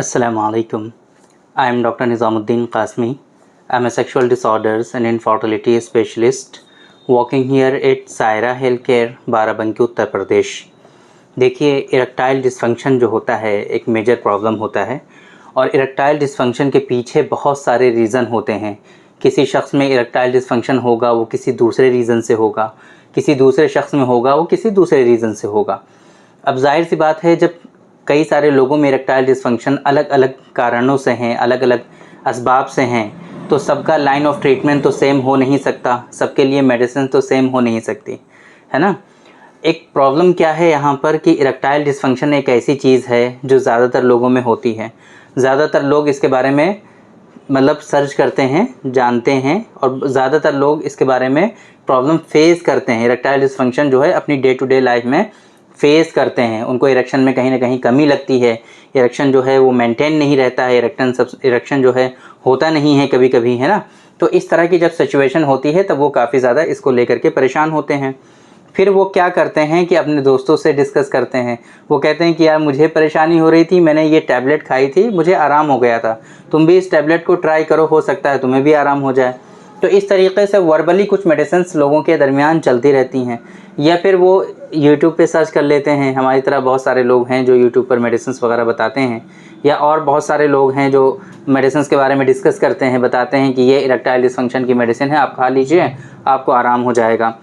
Assalamu alaikum. I am Dr. Nizamuddin Qasmi. I am a sexual disorders and infertility specialist working here at Saira Healthcare, Barabanki, Uttar Pradesh. देखिए, erectile dysfunction जो होता है एक major problem होता है और इरेक्टाइल डिसफंक्शन के पीछे बहुत सारे रीज़न होते हैं। किसी शख्स में इरेक्टाइल डिसफंक्शन होगा वो किसी दूसरे रीज़न से होगा, किसी दूसरे शख्स में होगा वो किसी दूसरे रीज़न से होगा। अब जाहिर सी बात है, जब कई सारे लोगों में इरेक्टाइल डिसफंक्शन अलग अलग कारणों से हैं, अलग अलग असबाब से हैं, तो सबका लाइन ऑफ ट्रीटमेंट तो सेम हो नहीं सकता, सबके लिए मेडिसिन तो सेम हो नहीं सकती, है ना। एक प्रॉब्लम क्या है यहाँ पर कि इरेक्टाइल डिसफंक्शन एक ऐसी चीज़ है जो ज़्यादातर लोगों में होती है। ज़्यादातर लोग इसके बारे में सर्च करते हैं, जानते हैं और ज़्यादातर लोग इसके बारे में प्रॉब्लम फेस करते हैं। इरेक्टाइल डिसफंक्शन जो है अपनी डे टू डे लाइफ में फेस करते हैं। उनको इरेक्शन में कहीं ना कहीं कमी लगती है, इरेक्शन जो है वो मेंटेन नहीं रहता है, इरेक्शन जो है होता नहीं है कभी कभी, है ना। तो इस तरह की जब सिचुएशन होती है तब वो काफ़ी ज़्यादा इसको लेकर के परेशान होते हैं। फिर वो क्या करते हैं कि अपने दोस्तों से डिस्कस करते हैं। वो कहते हैं कि यार मुझे परेशानी हो रही थी, मैंने ये टैबलेट खाई थी, मुझे आराम हो गया था, तुम भी इस टैबलेट को ट्राई करो, हो सकता है तुम्हें भी आराम हो जाए। तो इस तरीके से वर्बली कुछ मेडिसिन्स लोगों के दरमियान चलती रहती हैं। या फिर वो यूट्यूब पे सर्च कर लेते हैं। हमारी तरह बहुत सारे लोग हैं जो यूट्यूब पर मेडिसिन्स वगैरह बताते हैं, या और बहुत सारे लोग हैं जो मेडिसिन्स के बारे में डिस्कस करते हैं, बताते हैं कि ये इरेक्टाइल डिसफंक्शन की मेडिसिन है, आप खा लीजिए, आपको आराम हो जाएगा।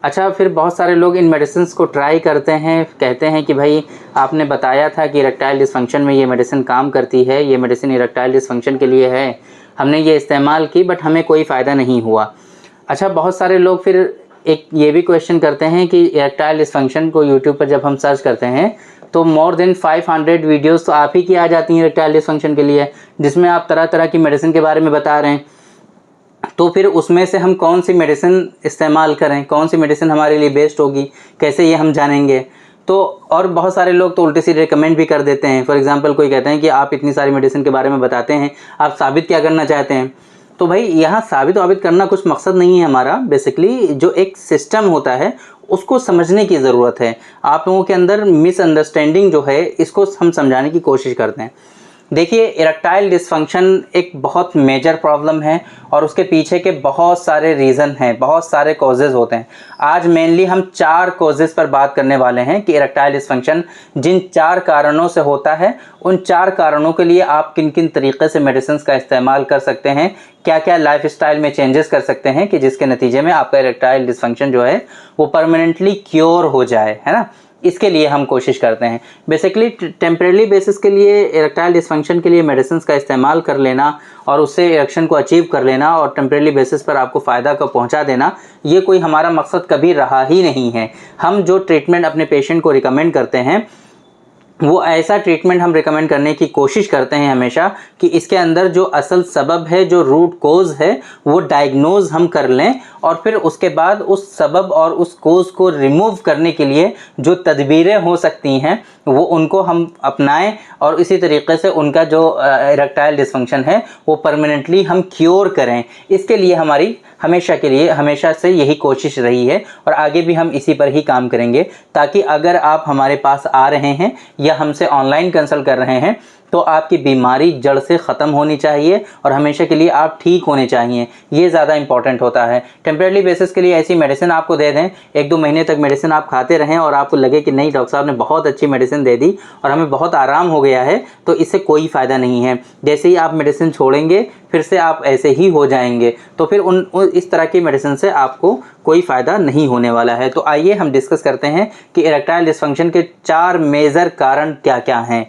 अच्छा, फिर बहुत सारे लोग इन मेडिसिन्स को ट्राई करते हैं, कहते हैं कि भाई आपने बताया था कि इरेक्टाइल डिसफंक्शन में ये मेडिसिन काम करती है, ये मेडिसिन इरेक्टाइल डिसफंक्शन के लिए है, हमने ये इस्तेमाल की बट हमें कोई फ़ायदा नहीं हुआ। अच्छा, बहुत सारे लोग फिर एक ये भी क्वेश्चन करते हैं कि इरेक्टाइल डिसफंक्शन को यूट्यूब पर जब हम सर्च करते हैं तो मोर देन 500 वीडियोस तो आप ही की आ जाती हैं इरेक्टाइल डिसफंक्शन के लिए, जिसमें आप तरह तरह की मेडिसिन के बारे में बता रहे हैं। तो फिर उसमें से हम कौन सी मेडिसिन इस्तेमाल करें, कौन सी मेडिसिन हमारे लिए बेस्ट होगी, कैसे ये हम जानेंगे। तो और बहुत सारे लोग तो उल्टे सीधे रिकमेंड भी कर देते हैं। फॉर एग्जांपल कोई कहते हैं कि आप इतनी सारी मेडिसिन के बारे में बताते हैं, आप साबित क्या करना चाहते हैं। तो भाई यहाँ साबित वाबित करना कुछ मकसद नहीं है हमारा। बेसिकली जो एक सिस्टम होता है उसको समझने की ज़रूरत है। आप लोगों के अंदर मिसअंडरस्टैंडिंग जो है इसको हम समझाने की कोशिश करते हैं। देखिए, इरेक्टाइल डिसफंक्शन एक बहुत मेजर प्रॉब्लम है और उसके पीछे के बहुत सारे रीज़न हैं, बहुत सारे कॉजेज़ होते हैं। आज मेनली हम 4 कॉजेज़ पर बात करने वाले हैं कि इरेक्टाइल डिसफंक्शन जिन 4 कारणों से होता है, उन 4 कारणों के लिए आप किन किन तरीके से मेडिसिन का इस्तेमाल कर सकते हैं, क्या क्या लाइफस्टाइल में चेंजेस कर सकते हैं कि जिसके नतीजे में आपका इरेक्टाइल डिसफंक्शन जो है वो परमानेंटली क्योर हो जाए, है ना। इसके लिए हम कोशिश करते हैं। बेसिकली टेम्परेरी बेसिस के लिए इरेक्टाइल डिसफंक्शन के लिए मेडिसिन का इस्तेमाल कर लेना और उससे इरेक्शन को अचीव कर लेना और टेम्परेरी बेसिस पर आपको फ़ायदा को पहुंचा देना, ये कोई हमारा मकसद कभी रहा ही नहीं है। हम जो ट्रीटमेंट अपने पेशेंट को रिकमेंड करते हैं वो ऐसा ट्रीटमेंट हम रिकमेंड करने की कोशिश करते हैं हमेशा कि इसके अंदर जो असल सबब है, जो रूट कोज़ है, वो डायग्नोज हम कर लें और फिर उसके बाद उस सबब और उस कोज़ को रिमूव करने के लिए जो तदबीरें हो सकती हैं वो उनको हम अपनाएं और इसी तरीके से उनका जो इरेक्टाइल डिसफंक्शन है वो परमानेंटली हम क्योर करें। इसके लिए हमारी हमेशा से यही कोशिश रही है और आगे भी हम इसी पर ही काम करेंगे, ताकि अगर आप हमारे पास आ रहे हैं या हमसे ऑनलाइन कंसल्ट कर रहे हैं तो आपकी बीमारी जड़ से ख़त्म होनी चाहिए और हमेशा के लिए आप ठीक होने चाहिए। ये ज़्यादा इंपॉर्टेंट होता है। टेम्परेरी बेसिस के लिए ऐसी मेडिसिन आपको दे दें, 1-2 महीने तक मेडिसिन आप खाते रहें और आपको लगे कि नहीं डॉक्टर साहब ने बहुत अच्छी मेडिसिन दे दी और हमें बहुत आराम हो गया है, तो इससे कोई फ़ायदा नहीं है। जैसे ही आप मेडिसिन छोड़ेंगे फिर से आप ऐसे ही हो जाएंगे, तो फिर इस तरह की मेडिसिन से आपको कोई फ़ायदा नहीं होने वाला है। तो आइए हम डिस्कस करते हैं कि इरेक्टाइल डिसफंक्शन के 4 मेजर कारण क्या क्या हैं।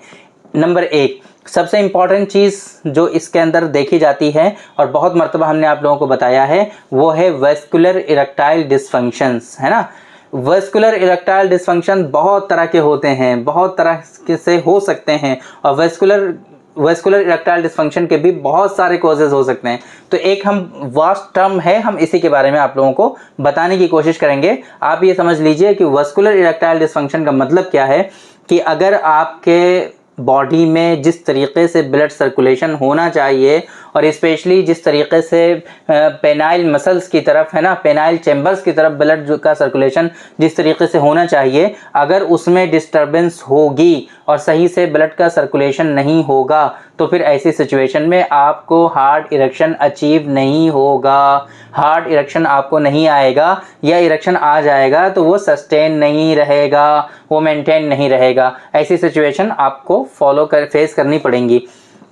नंबर 1, सबसे इम्पॉर्टेंट चीज़ जो इसके अंदर देखी जाती है और बहुत मर्तबा हमने आप लोगों को बताया है वो है वेस्कुलर इरेक्टाइल डिसफंक्शंस, है ना। वेस्कुलर इरेक्टाइल डिसफंक्शन बहुत तरह के होते हैं, बहुत तरह से हो सकते हैं और वेस्कुलर इरेक्टाइल डिसफंक्शन के भी बहुत सारे कॉजेज़ हो सकते हैं। तो एक हम वास्ट टर्म है, हम इसी के बारे में आप लोगों को बताने की कोशिश करेंगे। आप ये समझ लीजिए कि वेस्कुलर इरेक्टाइल डिसफंक्शन का मतलब क्या है कि अगर आपके बॉडी में जिस तरीके से ब्लड सर्कुलेशन होना चाहिए और स्पेशली जिस तरीके से पेनाइल मसल्स की तरफ, है ना, पेनाइल चैम्बर्स की तरफ ब्लड का सर्कुलेशन जिस तरीके से होना चाहिए, अगर उसमें डिस्टर्बेंस होगी और सही से ब्लड का सर्कुलेशन नहीं होगा तो फिर ऐसी सिचुएशन में आपको हार्ट इरेक्शन अचीव नहीं होगा, हार्ट इरेक्शन आपको नहीं आएगा, या इरेक्शन आ जाएगा तो वो सस्टेन नहीं रहेगा, वो मेंटेन नहीं रहेगा। ऐसी सिचुएशन आपको फेस करनी पड़ेंगी।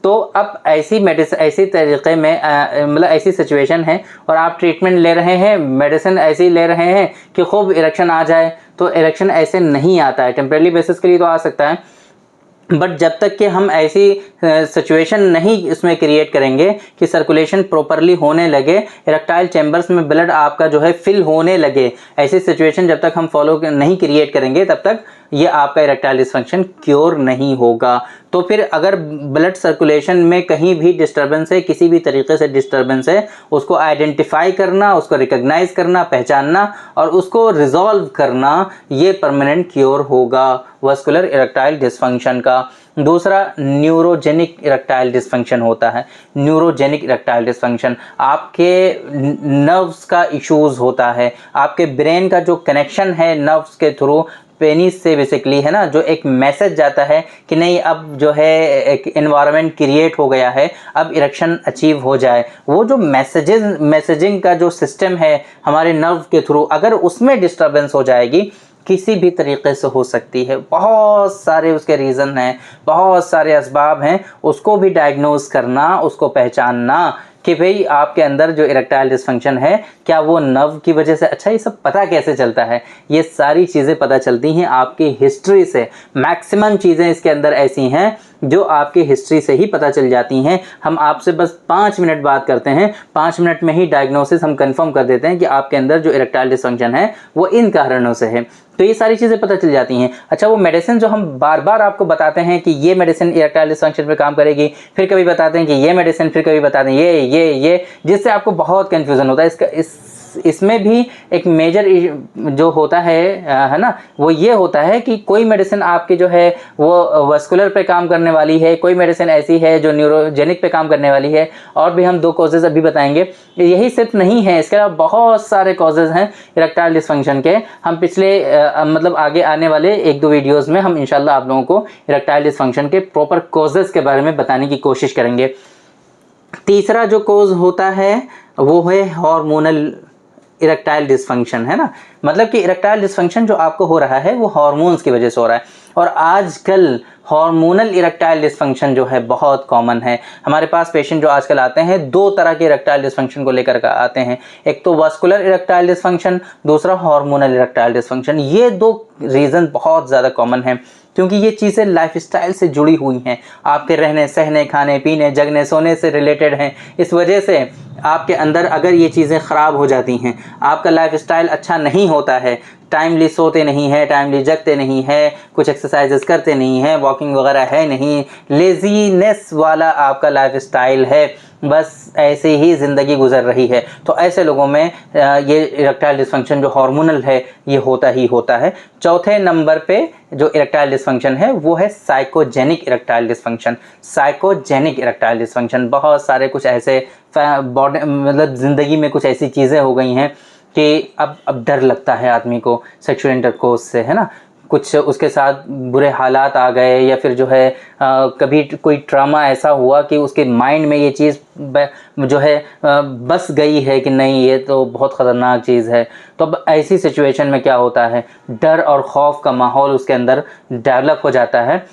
तो अब ऐसी मेडिसिन, ऐसी तरीके में मतलब ऐसी सिचुएशन है और आप ट्रीटमेंट ले रहे हैं, मेडिसिन ऐसी ले रहे हैं कि खूब इरेक्शन आ जाए, तो इरेक्शन ऐसे नहीं आता है। टेम्परेरी बेसिस के लिए तो आ सकता है, बट जब तक कि हम ऐसी सिचुएशन नहीं इसमें क्रिएट करेंगे कि सर्कुलेशन प्रॉपरली होने लगे, इरेक्टाइल चैम्बर्स में ब्लड आपका जो है फिल होने लगे, ऐसी सिचुएशन जब तक हम फॉलो नहीं क्रिएट करेंगे तब तक ये आपका इरेक्टाइल डिसफंक्शन क्योर नहीं होगा। तो फिर अगर ब्लड सर्कुलेशन में कहीं भी डिस्टर्बेंस है, किसी भी तरीके से डिस्टर्बेंस है, उसको आइडेंटिफाई करना, उसको रिकॉग्नाइज करना, पहचानना और उसको रिजॉल्व करना, ये परमानेंट क्योर होगा वास्कुलर इरेक्टाइल डिसफंक्शन का। दूसरा न्यूरोजेनिक इरेक्टाइल डिसफंक्शन होता है। न्यूरोजेनिक इरेक्टाइल डिसफंक्शन आपके नर्व्स का इश्यूज होता है, आपके ब्रेन का जो कनेक्शन है नर्व्स के थ्रू पेनिस से बेसिकली, है ना, जो एक मैसेज जाता है कि नहीं अब जो है एक एनवायरनमेंट क्रिएट हो गया है, अब इरेक्शन अचीव हो जाए, वो जो मैसेजिंग का जो सिस्टम है हमारे नर्व के थ्रू, अगर उसमें डिस्टर्बेंस हो जाएगी, किसी भी तरीके से हो सकती है, बहुत सारे उसके रीज़न हैं, बहुत सारे असबाब हैं, उसको भी डायग्नोज करना, उसको पहचानना कि भाई आपके अंदर जो इरेक्टाइल डिसफंक्शन है क्या वो नर्व की वजह से। अच्छा, ये सब पता कैसे चलता है? ये सारी चीज़ें पता चलती हैं आपकी हिस्ट्री से। मैक्सिमम चीज़ें इसके अंदर ऐसी हैं जो आपकी हिस्ट्री से ही पता चल जाती हैं। हम आपसे बस 5 मिनट बात करते हैं, 5 मिनट में ही डायग्नोसिस हम कंफर्म कर देते हैं कि आपके अंदर जो इरेक्टाइल डिसफंक्शन है वो इन कारणों से है। तो ये सारी चीज़ें पता चल जाती हैं। अच्छा, वो मेडिसिन जो हम बार बार आपको बताते हैं कि ये मेडिसिन इरेक्टाइल डिसफंक्शन पे काम करेगी, फिर कभी बताते हैं कि ये मेडिसिन, फिर कभी बताते हैं ये, जिससे आपको बहुत कन्फ्यूज़न होता है। इसमें भी एक मेजर जो होता है ना, वो ये होता है कि कोई मेडिसिन आपकी जो है वो वास्कुलर पे काम करने वाली है, कोई मेडिसिन ऐसी है जो न्यूरोजेनिक पे काम करने वाली है, और भी हम 2 कॉजेज़ अभी बताएंगे। यही सिर्फ नहीं है, इसके अलावा बहुत सारे कॉजेज़ हैं इरेक्टाइल डिसफंक्शन के। हम पिछले मतलब आगे आने वाले 1-2 वीडियोज़ में हम इंशाल्लाह आप लोगों को इरेक्टाइल डिसफंक्शन के प्रॉपर कॉजेज़ के बारे में बताने की कोशिश करेंगे। तीसरा जो कॉज होता है वो है हार्मोनल इरेक्टाइल डिसफंक्शन, है ना। मतलब कि इरेक्टाइल डिसफंक्शन जो आपको हो रहा है वो हार्मोन्स की वजह से हो रहा है, और आजकल हार्मोनल इरेक्टाइल डिसफंक्शन जो है बहुत कॉमन है। हमारे पास पेशेंट जो आजकल आते हैं 2 तरह के इरेक्टाइल डिसफंक्शन को लेकर के आते हैं, एक तो वास्कुलर इरेक्टाइल डिसफंक्शन, दूसरा हार्मोनल इरेक्टाइल डिसफंक्शन। ये 2 रीज़न बहुत ज़्यादा कॉमन हैं क्योंकि ये चीज़ें लाइफस्टाइल से जुड़ी हुई हैं, आपके रहने सहने, खाने पीने, जगने सोने से रिलेटेड हैं। इस वजह से आपके अंदर अगर ये चीज़ें ख़राब हो जाती हैं, आपका लाइफस्टाइल अच्छा नहीं होता है, टाइमली सोते नहीं है, टाइमली जगते नहीं है, कुछ एक्सरसाइजेस करते नहीं हैं, वॉकिंग वगैरह है नहीं, लेजीनेस वाला आपका लाइफस्टाइल है, बस ऐसे ही ज़िंदगी गुजर रही है, तो ऐसे लोगों में ये इरेक्टाइल डिसफंक्शन जो हार्मोनल है ये होता ही होता है। चौथे नंबर पे जो इरेक्टाइल डिसफंक्शन है वो है psychogenic erectile dysfunction. Psychogenic erectile dysfunction, बहुत सारे कुछ ऐसे बॉडी मतलब ज़िंदगी में कुछ ऐसी चीज़ें हो गई हैं कि अब डर लगता है आदमी को सेक्सुअल इंटरकोर्स से, है ना, कुछ उसके साथ बुरे हालात आ गए, या फिर जो है कभी कोई ट्रामा ऐसा हुआ कि उसके माइंड में ये चीज़ जो है बस गई है कि नहीं ये तो बहुत ख़तरनाक चीज़ है। तो अब ऐसी सिचुएशन में क्या होता है, डर और खौफ का माहौल उसके अंदर डेवलप हो जाता है,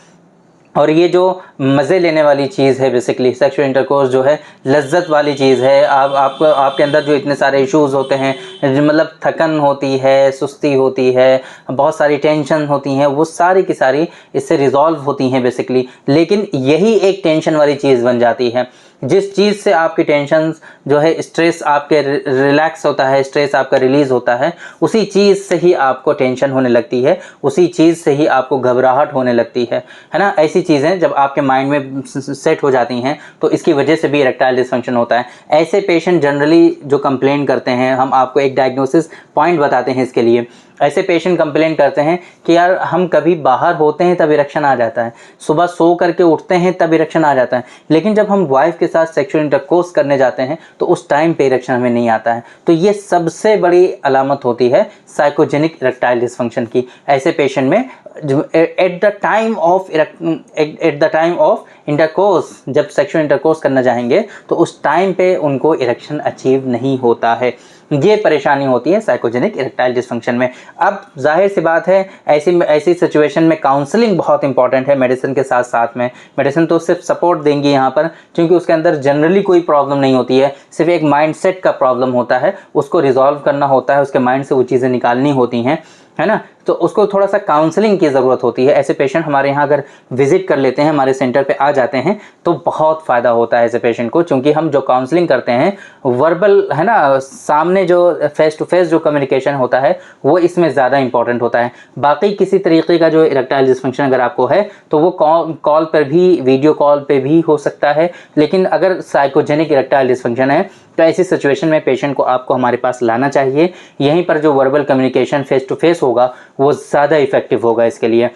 और ये जो मज़े लेने वाली चीज़ है बेसिकली सेक्सुअल इंटरकोर्स जो है लज्जत वाली चीज़ है। आपके अंदर जो इतने सारे इश्यूज़ होते हैं, मतलब थकन होती है, सुस्ती होती है, बहुत सारी टेंशन होती हैं, वो सारी की सारी इससे रिज़ॉल्व होती हैं बेसिकली। लेकिन यही एक टेंशन वाली चीज़ बन जाती है। जिस चीज़ से आपकी टेंशन जो है, स्ट्रेस आपके रिलैक्स होता है, स्ट्रेस आपका रिलीज़ होता है, उसी चीज़ से ही आपको टेंशन होने लगती है, उसी चीज़ से ही आपको घबराहट होने लगती है ना। ऐसी चीज़ें जब आपके माइंड में सेट हो जाती हैं तो इसकी वजह से भी इरेक्टाइल डिसफंक्शन होता है। ऐसे पेशेंट जनरली जो कंप्लेन करते हैं, हम आपको एक डायग्नोसिस पॉइंट बताते हैं इसके लिए। ऐसे पेशेंट कंप्लेन करते हैं कि यार हम कभी बाहर होते हैं तब इरेक्शन आ जाता है, सुबह सो करके उठते हैं तब इरेक्शन आ जाता है, लेकिन जब हम वाइफ के साथ सेक्सुअल इंटरकोर्स करने जाते हैं तो उस टाइम पे इरेक्शन हमें नहीं आता है। तो ये सबसे बड़ी अलामत होती है साइकोजेनिक इरेक्टाइल डिसफंक्शन की। ऐसे पेशेंट में at the time of intercourse, जब सेक्सुअल इंटरकोर्स करना चाहेंगे तो उस टाइम पे उनको इरेक्शन अचीव नहीं होता है। ये परेशानी होती है साइकोजेनिक इरेक्टाइल डिसफंक्शन में। अब जाहिर सी बात है ऐसी सिचुएशन में काउंसलिंग बहुत इंपॉर्टेंट है मेडिसिन के साथ साथ में। मेडिसिन तो सिर्फ सपोर्ट देंगी यहाँ पर, क्योंकि उसके अंदर जनरली कोई प्रॉब्लम नहीं होती है, सिर्फ एक माइंडसेट का प्रॉब्लम होता है, उसको रिजॉल्व करना होता है, उसके माइंड से वो चीज़ें निकालनी होती हैं, है ना। तो उसको थोड़ा सा काउंसलिंग की ज़रूरत होती है। ऐसे पेशेंट हमारे यहाँ अगर विजिट कर लेते हैं, हमारे सेंटर पे आ जाते हैं, तो बहुत फ़ायदा होता है ऐसे पेशेंट को, क्योंकि हम जो काउंसलिंग करते हैं वर्बल, है ना, सामने जो फेस टू फेस जो कम्युनिकेशन होता है वो इसमें ज़्यादा इंपॉर्टेंट होता है। बाकी किसी तरीके का जो इरेक्टाइल डिसफंक्शन अगर आपको है तो वो कॉल पर भी, वीडियो कॉल पे भी हो सकता है, लेकिन अगर साइकोजेनिक इरेक्टाइल डिसफंक्शन है तो ऐसी सिचुएशन में पेशेंट को आपको हमारे पास लाना चाहिए। यहीं पर जो verbal communication face to face होगा वो ज़्यादा इफेक्टिव होगा इसके लिए।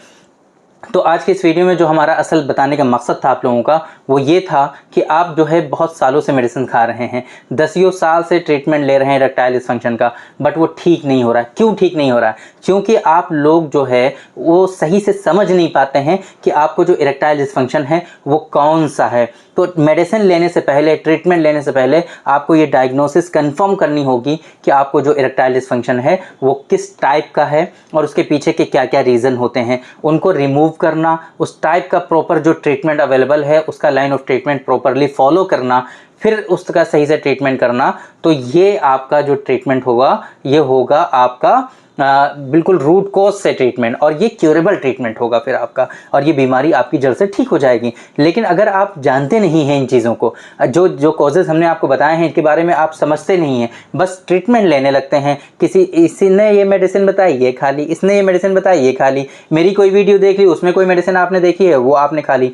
तो आज के इस वीडियो में जो हमारा असल बताने का मकसद था आप लोगों का वो ये था कि आप जो है बहुत सालों से मेडिसिन खा रहे हैं, 10 साल से ट्रीटमेंट ले रहे हैं इरेक्टाइल डिसफंक्शन का, बट वो ठीक नहीं हो रहा है। क्यों ठीक नहीं हो रहा है? क्योंकि आप लोग जो है वो सही से समझ नहीं पाते हैं कि आपको जो इरेक्टाइल डिसफंक्शन है वो कौन सा है। तो मेडिसिन लेने से पहले, ट्रीटमेंट लेने से पहले आपको ये डायग्नोसिस कंफर्म करनी होगी कि आपको जो इरेक्टाइल डिसफंक्शन है वो किस टाइप का है और उसके पीछे के क्या क्या रीज़न होते हैं, उनको रिमूव करना, उस टाइप का प्रॉपर जो ट्रीटमेंट अवेलेबल है उसका line of treatment properly follow करना, फिर उसका सही से ट्रीटमेंट करना। तो ये आपका जो ट्रीटमेंट होगा ये होगा आपका बिल्कुल रूट कॉज से ट्रीटमेंट, और ये क्यूरेबल ट्रीटमेंट होगा फिर आपका, और ये बीमारी आपकी जड़ से ठीक हो जाएगी। लेकिन अगर आप जानते नहीं हैं इन चीज़ों को, जो कॉजेज़ हमने आपको बताए हैं इनके बारे में आप समझते नहीं हैं, बस ट्रीटमेंट लेने लगते हैं, इसी ने ये मेडिसिन बताई ये खा ली, इसने ये मेडिसिन बताई ये खा ली, मेरी कोई वीडियो देख ली उसमें कोई मेडिसिन आपने देखी है वो आपने खा ली,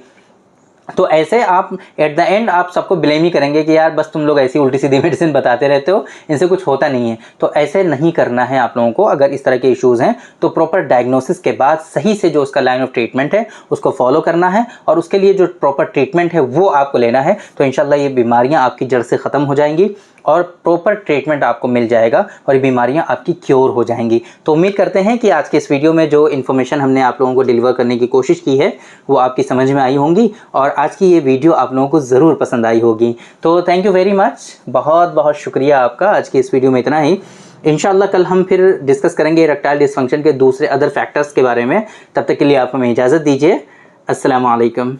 तो ऐसे आप एट द एंड आप सबको ब्लेम ही करेंगे कि यार बस तुम लोग ऐसी उल्टी सीधी मेडिसिन बताते रहते हो, इनसे कुछ होता नहीं है। तो ऐसे नहीं करना है आप लोगों को। अगर इस तरह के इश्यूज़ हैं तो प्रॉपर डायग्नोसिस के बाद सही से जो उसका लाइन ऑफ ट्रीटमेंट है उसको फॉलो करना है, और उसके लिए जो प्रॉपर ट्रीटमेंट है वो आपको लेना है। तो इंशाल्लाह ये बीमारियाँ आपकी जड़ से ख़त्म हो जाएंगी और प्रॉपर ट्रीटमेंट आपको मिल जाएगा और ये बीमारियां आपकी क्योर हो जाएंगी। तो उम्मीद करते हैं कि आज के इस वीडियो में जो इन्फॉर्मेशन हमने आप लोगों को डिलीवर करने की कोशिश की है वो आपकी समझ में आई होंगी, और आज की ये वीडियो आप लोगों को ज़रूर पसंद आई होगी। तो थैंक यू वेरी मच, बहुत बहुत शुक्रिया आपका। आज की इस वीडियो में इतना ही। इंशाल्लाह कल हम फिर डिस्कस करेंगे इरेक्टाइल डिसफंक्शन के दूसरे अदर फैक्टर्स के बारे में। तब तक के लिए आप हमें इजाज़त दीजिए। अस्सलाम वालेकुम।